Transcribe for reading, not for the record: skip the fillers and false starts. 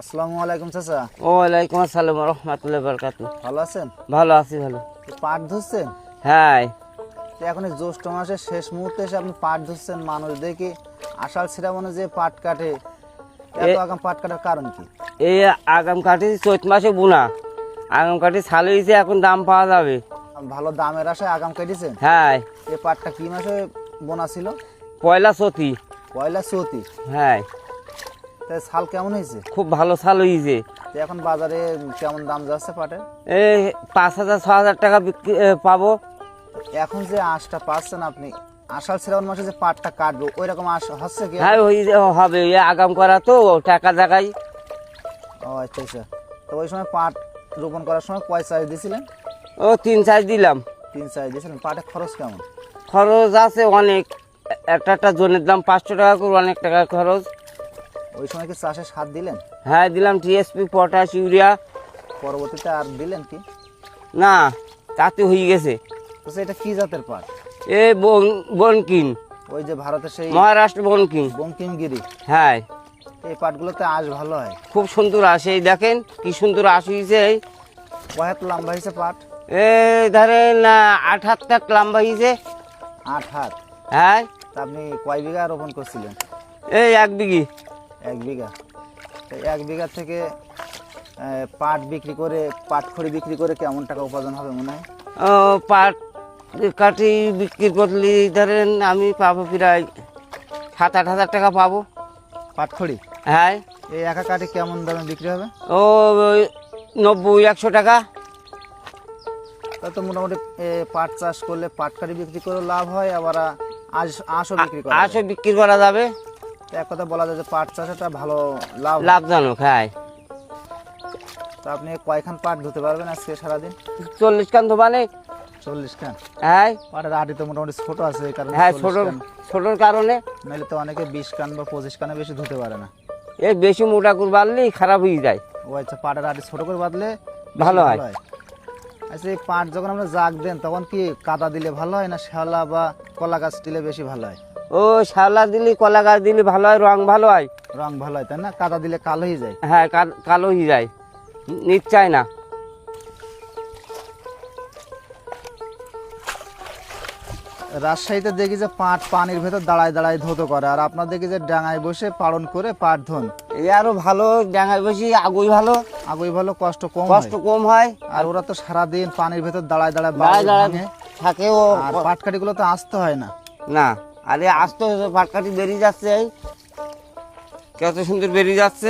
আসসালামু আলাইকুম চাচা। ওয়ালাইকুম আসসালাম রহমতুল্লাহ বরকাতু। ভালো আছেন? ভালো আছি ভালো। পাট ধরছেন? হ্যাঁ, তো এখন এই জ্যৈষ্ঠ মাসের শেষ মুহূর্তে এসে আপনি পাট ধরছেন। মানুষ দেখি আষাঢ় শ্রাবণে যে পাট কাটে, এত আগাম পাট কাটার কারণ কি? এই আগাম কাঠি চৈত মাসে বোনা, আগাম কাঠি ছালে হয়েছে, এখন দাম পাওয়া যাবে। ভালো দামের আশায় আগাম কেটেছেন? হ্যাঁ, এই পাটটা কি মাসে বোনা ছিল? পয়লা চতি। পয়লা চৌতি। হ্যাঁ, তাই ছাল কেমন হয়েছে? খুব ভালো ছাল হয়েছে। তো এখন বাজারে কেমন দাম যাচ্ছে পাটের? এই 5,000-6,000 টাকা বিক্রি পাবো। এখন যে আঁশটা পাচ্ছেন আপনি, আষাঢ় শ্রাবণ মাসে যে পাটটা কাটবো ওই রকম আঁশ হচ্ছে কি? হ্যাঁ, হবে। এই আগাম করা তো টাকা জায়গায়। ও আচ্ছা আচ্ছা। তো ওই সময় পাট রোপণ করার সময় কয় চাষ দিয়েছিলেন? ও 3 দিলাম। 3 চাষ দিয়েছিলেন। পাটের খরচ কেমন? খরচ আছে অনেক। একটা জনের দাম 500 টাকা করে, অনেক টাকা খরচ। ওই সময় কি চাষে সার দিলেন? হ্যাঁ, দিলাম টিএসপি, পটাশ, ইউরিয়া। পরবর্তীতে আর দিলেন কি? না, তাতে হয়ে গেছে। তো এটা কি জাতের পাট? এ বনকিন, ওই যে ভারতের সেই মহারাষ্ট্র বনকিন। বঙ্কিমগিরি, হ্যাঁ, এই পাটগুলোতে আঁশ ভালো হয়। খুব সুন্দর আসে। এই দেখেন কি সুন্দর আঁশ হয়েছে। কয় হাত লম্বা হয়েছে পাট? এই ধরেন 8 হাত তক লম্বা হয়েছে। 8 হাত। হ্যাঁ। তা আপনি কয় বিঘা রোপণ করছিলেন? এই 1 বিঘি। 1 বিঘা। তো 1 বিঘা থেকে পাট বিক্রি করে, পাট খড়ি বিক্রি করে কেমন টাকা উপার্জন হবে মনে হয়? পাট কাঠি বিক্রি করলে ধরেন আমি পাবো প্রায় 7-8 হাজার টাকা পাবো। পাট খড়ি? হ্যাঁ। এই একা কাঠি কেমন দামে বিক্রি হবে? ও 90-100 টাকা। তা তো মোটামুটি পাট চাষ করলে পাট কাঠি বিক্রি করে লাভ হয়, আবার আঁশও বিক্রি করা যায়। আঁশও বিক্রি করা যাবে। তো এক কথা বলা যায় যে পাট চাষটা ভালো লাভজনক। হ্যাঁ। তা আপনি কয়খান পাট ধুতে পারবেন আজকে সারাদিন? 40 খান তো মানে। 40 খান? হ্যাঁ। পাটের আটি তো মোটামুটি ছোট আছে, এই কারণে। হ্যাঁ, 40 খান। ছোটোর কারণে। নাহলে তো অনেকে 20 কান বা 25 কানে বেশি ধুতে পারে না। এই বেশি মোটা করে বাড়লেই খারাপ হয়ে যায়। ও আচ্ছা, পাটের আটি ছোট করে বাঁধলে বেশি ভালো হয়। আচ্ছা, এই পাট যখন আমরা জাগ দেন তখন কি কাদা দিলে ভালো হয় না শ্যাওলা বা কলা গাছ দিলে বেশি ভালো হয়? ও শ্যাওলা দিলে, কলা গাছ দিলে ভালো হয়, রং ভালো হয়। রং ভালো হয় তাই না? কাদা দিলে কালো হয়ে যায়। হ্যাঁ, কালো হয়ে যায়, নিশ্চয় না। রাজশাহীতে দেখি যে পাট পানির ভেতর দাঁড়ায় দাঁড়ায় ধুতো করে, আর আপনার দেখি যে ডাঙায় বসে পালন করে পাট ধন। এই আরো ভালো, ডাঙায় বেশি আগুই ভালো। আগুই ভালো, কষ্ট কম হয়। আর ওরা তো সারাদিন পানির ভেতর দাঁড়ায় দাঁড়ায় ভাঙে থাকে। ও আর পাটকাঠি গুলো তো আসতে হয় না। না, আরে আস্তে পাটকাঠি বেরিয়ে যাচ্ছে, এই কত সুন্দর বেরিয়ে যাচ্ছে।